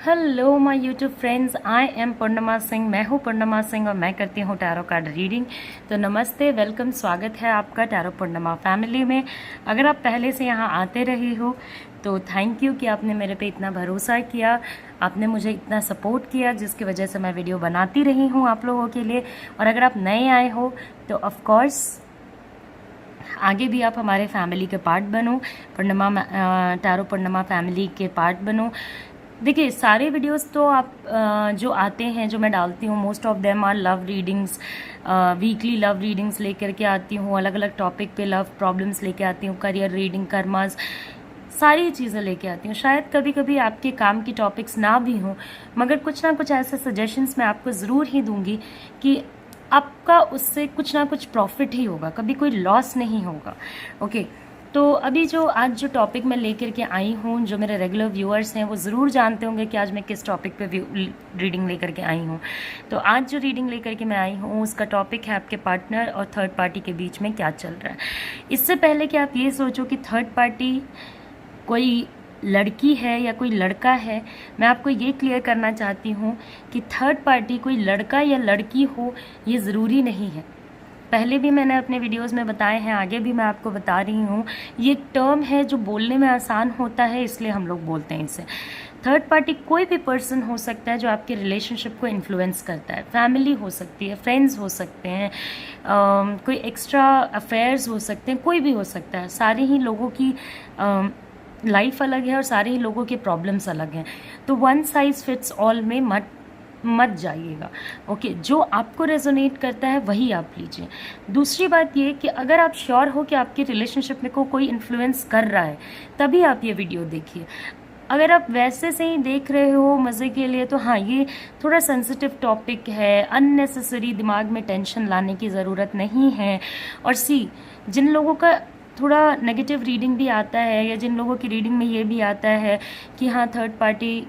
Hello my YouTube friends, I am Purnima Singh. मैं हूँ पूर्णिमा सिंह और मैं करती हूँ टैरो कार्ड रीडिंग। तो नमस्ते, वेलकम, स्वागत है आपका टैरो पूर्णिमा फैमिली में। अगर आप पहले से यहाँ आते रहे हो तो थैंक यू कि आपने मेरे पे इतना भरोसा किया, आपने मुझे इतना सपोर्ट किया, जिसकी वजह से मैं वीडियो बनाती रही हूँ आप लोगों के लिए। और अगर आप नए आए हो तो ऑफकोर्स आगे भी आप हमारे फैमिली के पार्ट बनो, टैरो पूर्णिमा फैमिली के पार्ट बनो। देखिए, सारे वीडियोस तो आप जो आते हैं, जो मैं डालती हूँ, most of them are love readings. Weekly love readings लेकर के आती हूँ, अलग अलग टॉपिक पे लव प्रॉब्लम्स लेके आती हूँ, करियर रीडिंग, कर्मास, सारी चीज़ें लेके आती हूँ। शायद कभी कभी आपके काम की टॉपिक्स ना भी हों, मगर कुछ ना कुछ ऐसे सजेशंस मैं आपको ज़रूर ही दूंगी कि आपका उससे कुछ ना कुछ प्रॉफिट ही होगा, कभी कोई लॉस नहीं होगा। ओके, तो अभी जो आज जो टॉपिक मैं लेकर के आई हूँ, जो मेरे रेगुलर व्यूअर्स हैं वो ज़रूर जानते होंगे कि आज मैं किस टॉपिक पे रीडिंग लेकर के आई हूँ। तो आज जो रीडिंग लेकर के मैं आई हूँ उसका टॉपिक है आपके पार्टनर और थर्ड पार्टी के बीच में क्या चल रहा है। इससे पहले कि आप ये सोचो कि थर्ड पार्टी कोई लड़की है या कोई लड़का है, मैं आपको ये क्लियर करना चाहती हूँ कि थर्ड पार्टी कोई लड़का या लड़की हो ये ज़रूरी नहीं है। पहले भी मैंने अपने वीडियोस में बताए हैं, आगे भी मैं आपको बता रही हूँ। ये एक टर्म है जो बोलने में आसान होता है, इसलिए हम लोग बोलते हैं इसे। थर्ड पार्टी कोई भी पर्सन हो सकता है जो आपके रिलेशनशिप को इन्फ्लुएंस करता है। फैमिली हो सकती है, फ्रेंड्स हो सकते हैं, कोई एक्स्ट्रा अफेयर्स हो सकते हैं, कोई भी हो सकता है। सारे ही लोगों की लाइफ अलग है और सारे ही लोगों के प्रॉब्लम्स अलग हैं। तो वन साइज फिट्स ऑल में मत जाइएगा। ओके, जो आपको रेजोनेट करता है वही आप लीजिए। दूसरी बात ये कि अगर आप श्योर हो कि आपके रिलेशनशिप में कोई इन्फ्लुएंस कर रहा है, तभी आप ये वीडियो देखिए। अगर आप वैसे से ही देख रहे हो मज़े के लिए, तो हाँ, ये थोड़ा सेंसिटिव टॉपिक है, अननेसेसरी दिमाग में टेंशन लाने की ज़रूरत नहीं है। और जिन लोगों का थोड़ा नेगेटिव रीडिंग भी आता है, या जिन लोगों की रीडिंग में ये भी आता है कि हाँ थर्ड पार्टी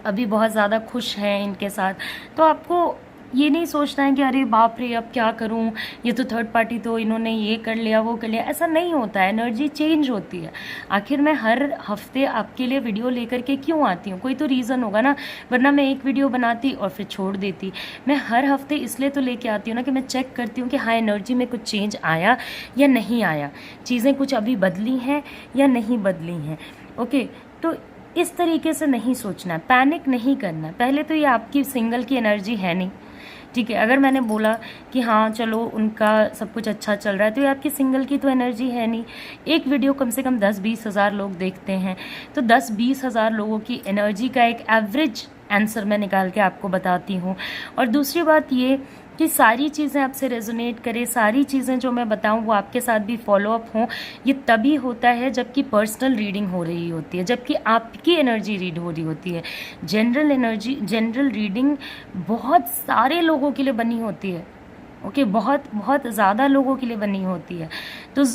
अभी बहुत ज़्यादा खुश हैं इनके साथ, तो आपको ये नहीं सोचना है कि अरे बाप रे अब क्या करूं, ये तो थर्ड पार्टी, तो इन्होंने ये कर लिया वो कर लिया। ऐसा नहीं होता है, एनर्जी चेंज होती है। आखिर मैं हर हफ्ते आपके लिए वीडियो लेकर के क्यों आती हूँ, कोई तो रीज़न होगा ना, वरना मैं एक वीडियो बनाती और फिर छोड़ देती। मैं हर हफ्ते इसलिए तो लेके आती हूँ ना कि मैं चेक करती हूँ कि हाँ एनर्जी में कुछ चेंज आया या नहीं आया, चीज़ें कुछ अभी बदली हैं या नहीं बदली हैं। ओके, तो इस तरीके से नहीं सोचना है, पैनिक नहीं करना है। पहले तो ये आपकी सिंगल की एनर्जी है नहीं, ठीक है। अगर मैंने बोला कि हाँ चलो उनका सब कुछ अच्छा चल रहा है, तो ये आपकी सिंगल की तो एनर्जी है नहीं। एक वीडियो कम से कम 10-20 हज़ार लोग देखते हैं, तो 10-20 हज़ार लोगों की एनर्जी का एक एवरेज आंसर मैं निकाल के आपको बताती हूँ। और दूसरी बात ये कि सारी चीज़ें आपसे रेजोनेट करें, सारी चीज़ें जो मैं बताऊं वो आपके साथ भी फॉलोअप हों, ये तभी होता है जबकि पर्सनल रीडिंग हो रही होती है, जबकि आपकी एनर्जी रीड हो रही होती है। जनरल रीडिंग बहुत सारे लोगों के लिए बनी होती है। ओके, बहुत बहुत ज़्यादा लोगों के लिए बनी होती है, तो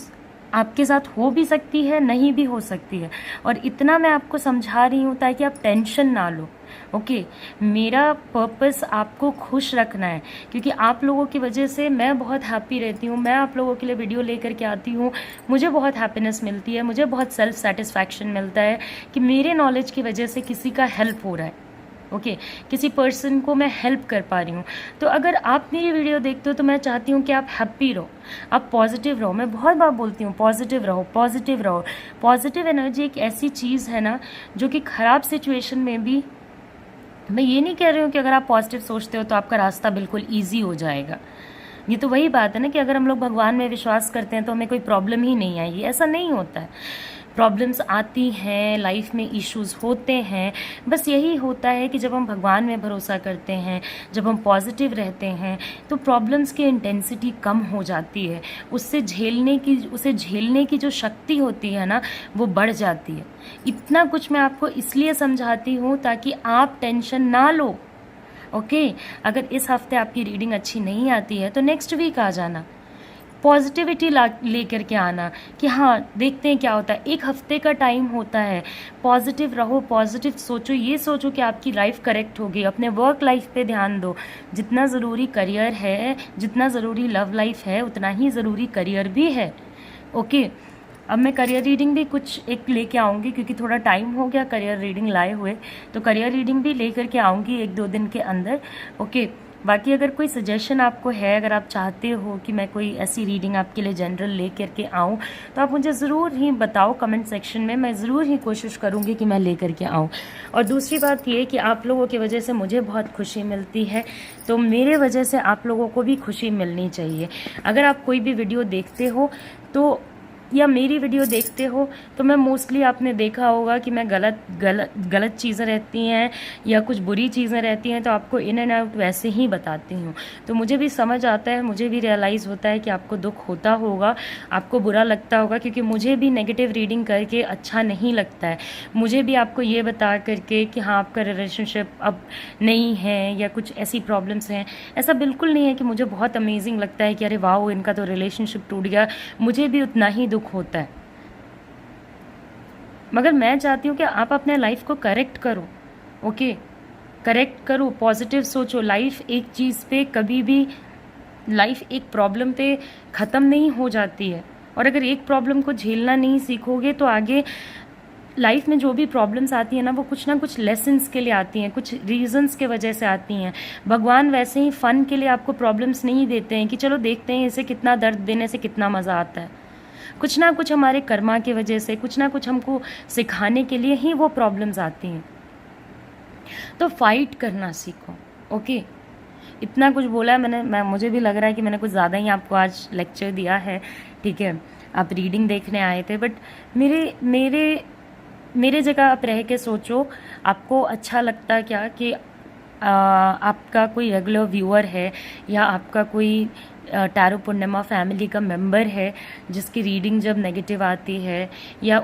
आपके साथ हो भी सकती है, नहीं भी हो सकती है। और इतना मैं आपको समझा रही हूँ ताकि आप टेंशन ना लो। ओके, मेरा पर्पस आपको खुश रखना है, क्योंकि आप लोगों की वजह से मैं बहुत हैप्पी रहती हूँ। मैं आप लोगों के लिए वीडियो लेकर के आती हूँ, मुझे बहुत हैप्पीनेस मिलती है, मुझे बहुत सेल्फ सेटिस्फैक्शन मिलता है कि मेरे नॉलेज की वजह से किसी का हेल्प हो रहा है। ओके, किसी पर्सन को मैं हेल्प कर पा रही हूँ। तो अगर आप मेरी वीडियो देखते हो तो मैं चाहती हूँ कि आप हैप्पी रहो, आप पॉजिटिव रहो। मैं बहुत बार बोलती हूँ पॉजिटिव रहो, पॉजिटिव रहो। पॉजिटिव एनर्जी एक ऐसी चीज़ है ना जो कि ख़राब सिचुएशन में भी, मैं ये नहीं कह रही हूँ कि अगर आप पॉजिटिव सोचते हो तो आपका रास्ता बिल्कुल ईजी हो जाएगा। ये तो वही बात है ना कि अगर हम लोग भगवान में विश्वास करते हैं तो हमें कोई प्रॉब्लम ही नहीं आएगी, ऐसा नहीं होता है। प्रॉब्लम्स आती हैं, लाइफ में इश्यूज होते हैं। बस यही होता है कि जब हम भगवान में भरोसा करते हैं, जब हम पॉजिटिव रहते हैं, तो प्रॉब्लम्स की इंटेंसिटी कम हो जाती है। उसे झेलने की जो शक्ति होती है ना, वो बढ़ जाती है। इतना कुछ मैं आपको इसलिए समझाती हूँ ताकि आप टेंशन ना लो। ओके, अगर इस हफ्ते आपकी रीडिंग अच्छी नहीं आती है तो नेक्स्ट वीक आ जाना, पॉजिटिविटी लेकर के आना कि हाँ देखते हैं क्या होता है। एक हफ्ते का टाइम होता है, पॉजिटिव रहो, पॉजिटिव सोचो। ये सोचो कि आपकी लाइफ करेक्ट होगी। अपने वर्क लाइफ पे ध्यान दो। जितना ज़रूरी करियर है, जितना ज़रूरी लव लाइफ है, उतना ही ज़रूरी करियर भी है। ओके। अब मैं करियर रीडिंग भी कुछ एक लेके आऊँगी, क्योंकि थोड़ा टाइम हो गया करियर रीडिंग लाए हुए, तो करियर रीडिंग भी लेकर के आऊँगी 1-2 दिन के अंदर। ओके। बाकी अगर कोई सजेशन आपको है, अगर आप चाहते हो कि मैं कोई ऐसी रीडिंग आपके लिए जनरल ले करके आऊँ, तो आप मुझे ज़रूर ही बताओ कमेंट सेक्शन में, मैं ज़रूर ही कोशिश करूँगी कि मैं ले करके आऊँ। और दूसरी बात ये कि आप लोगों की वजह से मुझे बहुत खुशी मिलती है, तो मेरे वजह से आप लोगों को भी खुशी मिलनी चाहिए। अगर आप कोई भी वीडियो देखते हो तो या मेरी वीडियो देखते हो तो मैं मोस्टली आपने देखा होगा कि मैं गलत चीज़ें रहती हैं या कुछ बुरी चीज़ें रहती हैं तो आपको इन एंड आउट वैसे ही बताती हूँ। तो मुझे भी समझ आता है, मुझे भी रियलाइज़ होता है कि आपको दुख होता होगा, आपको बुरा लगता होगा, क्योंकि मुझे भी नेगेटिव रीडिंग करके अच्छा नहीं लगता है। मुझे भी आपको ये बता करके कि हाँ आपका रिलेशनशिप अब नहीं है या कुछ ऐसी प्रॉब्लम्स हैं, ऐसा बिल्कुल नहीं है कि मुझे बहुत अमेजिंग लगता है कि अरे वाह इनका तो रिलेशनशिप टूट गया। मुझे भी उतना ही दुख होता है, मगर मैं चाहती हूँ कि आप अपने लाइफ को करेक्ट करो। ओके, करेक्ट करो, पॉजिटिव सोचो। लाइफ एक चीज़ पे कभी भी, लाइफ एक प्रॉब्लम पे ख़त्म नहीं हो जाती है, और अगर एक प्रॉब्लम को झेलना नहीं सीखोगे तो आगे लाइफ में जो भी प्रॉब्लम्स आती हैं ना वो कुछ लेसन्स के लिए आती हैं, कुछ रीजंस के वजह से आती हैं। भगवान वैसे ही फ़न के लिए आपको प्रॉब्लम्स नहीं देते हैं कि चलो देखते हैं इसे कितना दर्द देने से कितना मज़ा आता है। कुछ ना कुछ हमारे कर्मा की वजह से, कुछ ना कुछ हमको सिखाने के लिए ही वो प्रॉब्लम्स आती हैं। तो फाइट करना सीखो। ओके, इतना कुछ बोला है मैंने, मुझे भी लग रहा है कि मैंने कुछ ज़्यादा ही आपको आज लेक्चर दिया है। ठीक है, आप रीडिंग देखने आए थे, बट मेरे मेरे मेरे जगह आप रह के सोचो, आपको अच्छा लगता क्या कि आपका कोई रेगुलर व्यूअर है या आपका कोई टैरो पूर्णिमा फैमिली का मेंबर है जिसकी रीडिंग जब नेगेटिव आती है या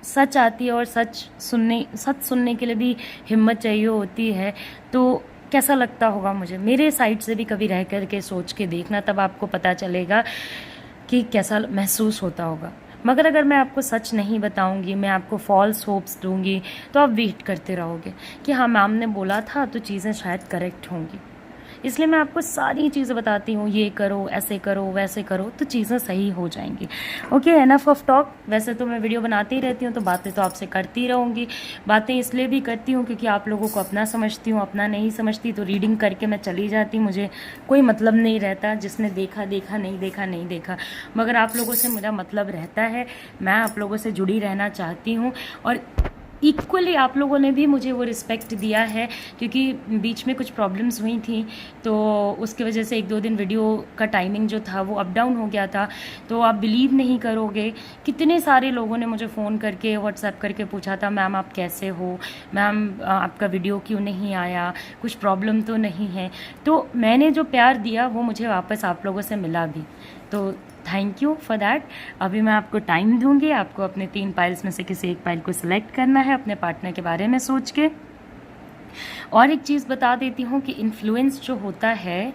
सच आती है और सच सुनने के लिए भी हिम्मत चाहिए होती है, तो कैसा लगता होगा मुझे। मेरे साइड से भी कभी रह कर के सोच के देखना, तब आपको पता चलेगा कि कैसा महसूस होता होगा। मगर अगर मैं आपको सच नहीं बताऊंगी, मैं आपको फॉल्स होप्स दूंगी, तो आप वेट करते रहोगे कि हाँ मैम ने बोला था तो चीज़ें शायद करेक्ट होंगी। इसलिए मैं आपको सारी चीज़ें बताती हूँ, ये करो, ऐसे करो, वैसे करो, तो चीज़ें सही हो जाएंगी। Okay, enough of talk. वैसे तो मैं वीडियो बनाती ही रहती हूँ, तो बातें तो आपसे करती रहूँगी। बातें इसलिए भी करती हूँ क्योंकि आप लोगों को अपना समझती हूँ, अपना नहीं समझती तो रीडिंग करके मैं चली जाती, मुझे कोई मतलब नहीं रहता। जिसने देखा देखा, नहीं देखा नहीं देखा, मगर आप लोगों से मेरा मतलब रहता है। मैं आप लोगों से जुड़ी रहना चाहती हूँ, और इक्वली आप लोगों ने भी मुझे वो रिस्पेक्ट दिया है, क्योंकि बीच में कुछ प्रॉब्लम्स हुई थी तो उसकी वजह से 1-2 दिन वीडियो का टाइमिंग जो था वो अप डाउन हो गया था। तो आप बिलीव नहीं करोगे, कितने सारे लोगों ने मुझे फ़ोन करके व्हाट्सएप करके पूछा था मैम आप कैसे हो, मैम आपका वीडियो क्यों नहीं आया, कुछ प्रॉब्लम तो नहीं है। तो मैंने जो प्यार दिया वो मुझे वापस आप लोगों से मिला भी, तो थैंक यू फॉर दैट। अभी मैं आपको टाइम दूंगी, आपको अपने 3 पाइल्स में से किसी एक पाइल को सिलेक्ट करना है अपने पार्टनर के बारे में सोच के। और एक चीज़ बता देती हूँ कि इन्फ्लुएंस जो होता है,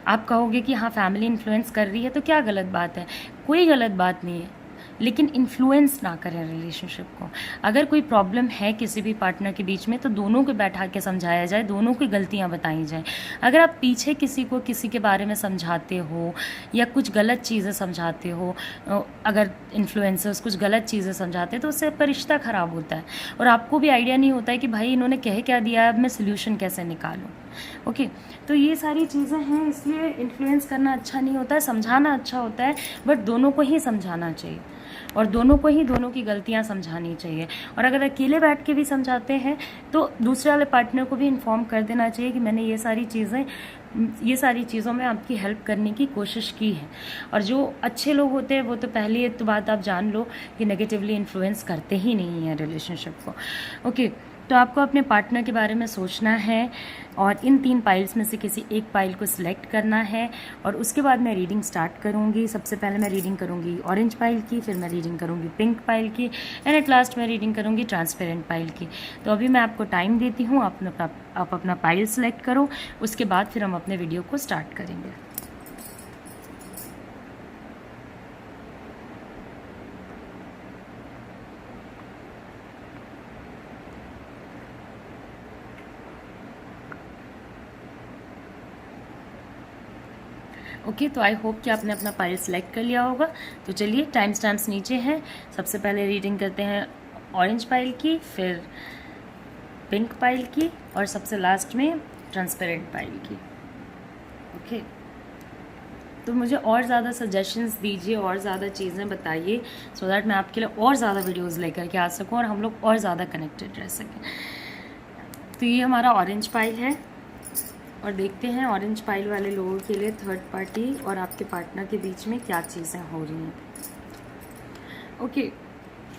आप कहोगे कि हाँ फैमिली इन्फ्लुएंस कर रही है तो क्या गलत बात है। कोई गलत बात नहीं है, लेकिन इन्फ्लुएंस ना करें रिलेशनशिप को। अगर कोई प्रॉब्लम है किसी भी पार्टनर के बीच में तो दोनों को बैठा के समझाया जाए, दोनों की गलतियां बताई जाए। अगर आप पीछे किसी को किसी के बारे में समझाते हो या कुछ गलत चीज़ें समझाते हो, अगर इन्फ्लुएंसर्स कुछ गलत चीज़ें समझाते हैं तो उससे आपका रिश्ता ख़राब होता है, और आपको भी आइडिया नहीं होता है कि भाई इन्होंने कह क्या दिया है, अब मैं सोल्यूशन कैसे निकालूँ। ओके, तो ये सारी चीज़ें हैं, इसलिए इन्फ्लुएंस करना अच्छा नहीं होता है, समझाना अच्छा होता है, बट दोनों को ही समझाना चाहिए और दोनों को ही दोनों की गलतियां समझानी चाहिए। और अगर अकेले बैठ के भी समझाते हैं तो दूसरे वाले पार्टनर को भी इन्फॉर्म कर देना चाहिए कि मैंने ये सारी चीज़ों में आपकी हेल्प करने की कोशिश की है। और जो अच्छे लोग होते हैं वो तो पहले ये तो बात आप जान लो कि नेगेटिवली इन्फ्लुएंस करते ही नहीं हैं रिलेशनशिप को। ओके, तो आपको अपने पार्टनर के बारे में सोचना है और इन 3 पाइल्स में से किसी एक पाइल को सिलेक्ट करना है, और उसके बाद मैं रीडिंग स्टार्ट करूँगी। सबसे पहले मैं रीडिंग करूँगी ऑरेंज पाइल की, फिर मैं रीडिंग करूँगी पिंक पाइल की, एंड एट लास्ट मैं रीडिंग करूँगी ट्रांसपेरेंट पाइल की। तो अभी मैं आपको टाइम देती हूँ, आप अपना पाइल सेलेक्ट करो, उसके बाद फिर हम अपने वीडियो को स्टार्ट करेंगे। ओके, तो आई होप कि आपने अपना पाइल सेलेक्ट कर लिया होगा। तो चलिए, टाइम स्टैम्प्स नीचे हैं। सबसे पहले रीडिंग करते हैं ऑरेंज पाइल की, फिर पिंक पाइल की और सबसे लास्ट में ट्रांसपेरेंट पाइल की। ओके, तो मुझे और ज़्यादा सजेशंस दीजिए और ज़्यादा चीज़ें बताइए, सो दैट मैं आपके लिए और ज़्यादा वीडियोस लेकर के आ सकूं और हम लोग और ज़्यादा कनेक्टेड रह सकें। तो ये हमारा ऑरेंज पाइल है और देखते हैं ऑरेंज पाइल वाले लोगों के लिए थर्ड पार्टी और आपके पार्टनर के बीच में क्या चीज़ें हो रही हैं। ओके,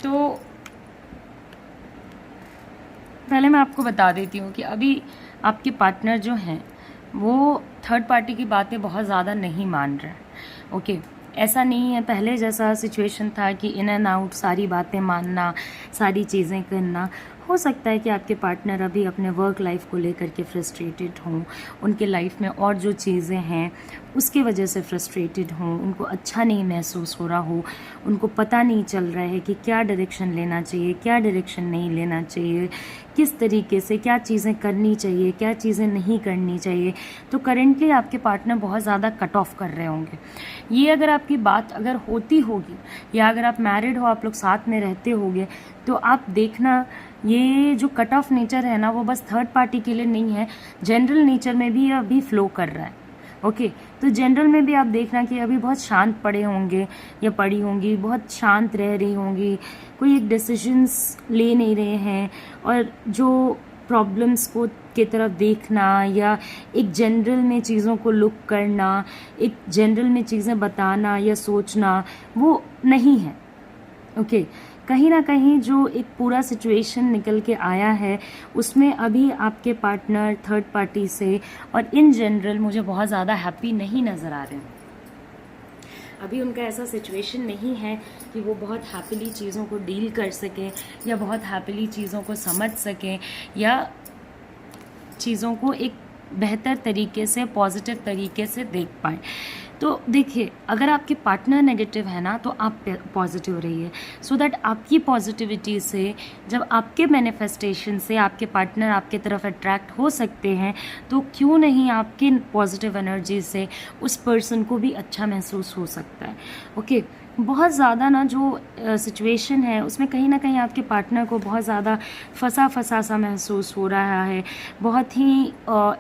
तो पहले मैं आपको बता देती हूँ कि अभी आपके पार्टनर जो हैं वो थर्ड पार्टी की बातें बहुत ज़्यादा नहीं मान रहे हैं। ओके, ऐसा नहीं है पहले जैसा सिचुएशन था कि इन एंड आउट सारी बातें मानना, सारी चीज़ें करना। हो सकता है कि आपके पार्टनर अभी अपने वर्क लाइफ को लेकर के फ्रस्ट्रेटेड हों, उनके लाइफ में और जो चीज़ें हैं उसकी वजह से फ्रस्ट्रेटेड हों, उनको अच्छा नहीं महसूस हो रहा हो, उनको पता नहीं चल रहा है कि क्या डायरेक्शन लेना चाहिए, क्या डायरेक्शन नहीं लेना चाहिए, किस तरीके से क्या चीज़ें करनी चाहिए, क्या चीज़ें नहीं करनी चाहिए। तो करेंटली आपके पार्टनर बहुत ज़्यादा कट ऑफ कर रहे होंगे। ये अगर आपकी बात अगर होती होगी या अगर आप मैरिड हो, आप लोग साथ में रहते होगे, तो आप देखना ये जो कट ऑफ नेचर है ना वो बस थर्ड पार्टी के लिए नहीं है, जनरल नेचर में भी अभी फ्लो कर रहा है। ओके, तो जनरल में भी आप देखना कि अभी बहुत शांत पड़े होंगे या पड़ी होंगी, बहुत शांत रह रही होंगी, कोई एक डिसीजंस ले नहीं रहे हैं और जो प्रॉब्लम्स को की तरफ देखना या एक जनरल में चीज़ों को लुक करना, एक जनरल में चीज़ें बताना या सोचना वो नहीं है। ओके, कहीं ना कहीं जो एक पूरा सिचुएशन निकल के आया है उसमें अभी आपके पार्टनर थर्ड पार्टी से और इन जनरल मुझे बहुत ज़्यादा हैप्पी नहीं नज़र आ रहे हैं। अभी उनका ऐसा सिचुएशन नहीं है कि वो बहुत हैप्पीली चीज़ों को डील कर सकें या बहुत हैप्पीली चीज़ों को समझ सकें या चीज़ों को एक बेहतर तरीके से, पॉजिटिव तरीके से देख पाएँ। तो देखिए, अगर आपके पार्टनर नेगेटिव है ना तो आप पॉजिटिव रहिए, सो दैट आपकी पॉजिटिविटी से, जब आपके मैनिफेस्टेशन से आपके पार्टनर आपके तरफ अट्रैक्ट हो सकते हैं, तो क्यों नहीं आपकी पॉजिटिव एनर्जी से उस पर्सन को भी अच्छा महसूस हो सकता है। ओके, बहुत ज़्यादा ना जो सिचुएशन है उसमें कहीं ना कहीं आपके पार्टनर को बहुत ज़्यादा फंसा सा महसूस हो रहा है, बहुत ही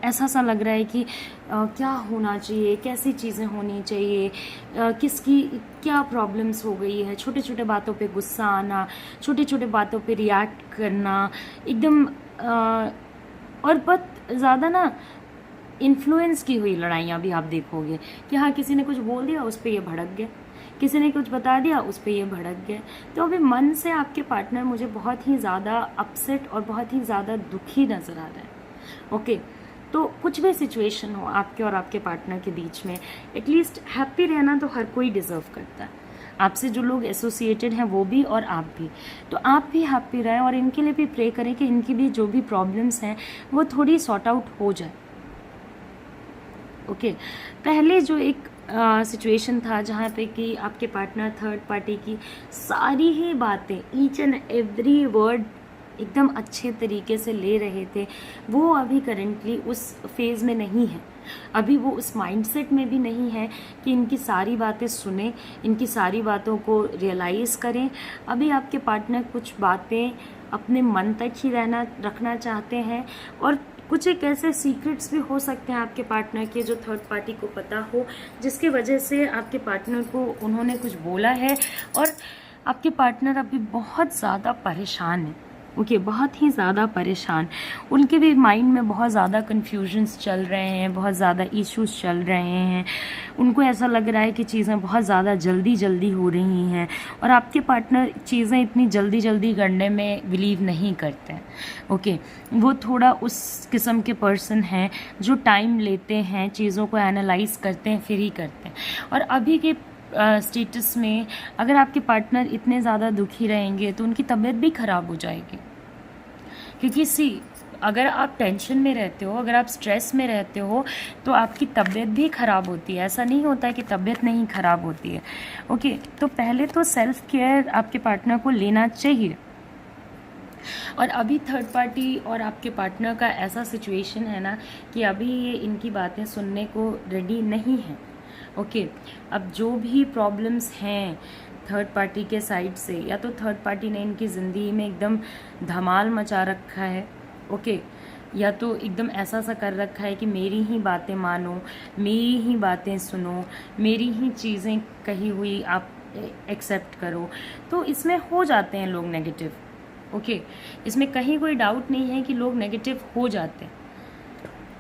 ऐसा सा लग रहा है कि क्या होना चाहिए, कैसी चीज़ें होनी चाहिए, किसकी क्या प्रॉब्लम्स हो गई है, छोटे छोटे बातों पे गुस्सा आना, छोटे छोटे बातों पे रिएक्ट करना एकदम और बहुत ज़्यादा ना इन्फ्लुएंस की हुई लड़ाइयाँ भी आप देखोगे कि हाँ किसी ने कुछ बोल दिया उस पर ये भड़क गया, किसी ने कुछ बता दिया उस पर ये भड़क गया। तो अभी मन से आपके पार्टनर मुझे बहुत ही ज़्यादा अपसेट और बहुत ही ज़्यादा दुखी नज़र आ रहा है। ओके, तो कुछ भी सिचुएशन हो आपके और आपके पार्टनर के बीच में, एटलीस्ट हैप्पी रहना तो हर कोई डिज़र्व करता है, आपसे जो लोग एसोसिएटेड हैं वो भी और आप भी। तो आप भी हैप्पी रहें और इनके लिए भी प्रे करें कि इनकी भी जो भी प्रॉब्लम्स हैं वो थोड़ी सॉर्ट आउट हो जाए। ओके, पहले जो एक सिचुएशन था जहाँ पे कि आपके पार्टनर थर्ड पार्टी की सारी ही बातें, ईच एंड एवरी वर्ड एकदम अच्छे तरीके से ले रहे थे, वो अभी करेंटली उस फेज़ में नहीं है। अभी वो उस माइंडसेट में भी नहीं है कि इनकी सारी बातें सुने, इनकी सारी बातों को रियलाइज़ करें। अभी आपके पार्टनर कुछ बातें अपने मन तक ही रखना चाहते हैं और कुछ एक ऐसे सीक्रेट्स भी हो सकते हैं आपके पार्टनर के जो थर्ड पार्टी को पता हो, जिसकी वजह से आपके पार्टनर को उन्होंने कुछ बोला है और आपके पार्टनर अभी बहुत ज़्यादा परेशान है। ओके, बहुत ही ज़्यादा परेशान, उनके भी माइंड में बहुत ज़्यादा कन्फ्यूजन्स चल रहे हैं, बहुत ज़्यादा इश्यूज चल रहे हैं, उनको ऐसा लग रहा है कि चीज़ें बहुत ज़्यादा जल्दी हो रही हैं और आपके पार्टनर चीज़ें इतनी जल्दी करने में बिलीव नहीं करते हैं। ओके, वो थोड़ा उस किस्म के पर्सन हैं जो टाइम लेते हैं, चीज़ों को एनालाइज करते हैं फिर ही करते हैं। और अभी के स्टेटस में अगर आपके पार्टनर इतने ज़्यादा दुखी रहेंगे तो उनकी तबीयत भी ख़राब हो जाएगी, क्योंकि अगर आप टेंशन में रहते हो, अगर आप स्ट्रेस में रहते हो तो आपकी तबीयत भी ख़राब होती है। ऐसा नहीं होता है कि तबीयत नहीं ख़राब होती है। ओके, तो पहले तो सेल्फ केयर आपके पार्टनर को लेना चाहिए। और अभी थर्ड पार्टी और आपके पार्टनर का ऐसा सिचुएशन है ना कि अभी ये इनकी बातें सुनने को रेडी नहीं है। ओके, अब जो भी प्रॉब्लम्स हैं थर्ड पार्टी के साइड से, या तो थर्ड पार्टी ने इनकी ज़िंदगी में एकदम धमाल मचा रखा है, ओके, या तो एकदम ऐसा सा कर रखा है कि मेरी ही बातें मानो, मेरी ही बातें सुनो, मेरी ही चीज़ें कही हुई आप एक्सेप्ट करो, तो इसमें हो जाते हैं लोग नेगेटिव। ओके, इसमें कहीं कोई डाउट नहीं है कि लोग नेगेटिव हो जाते हैं।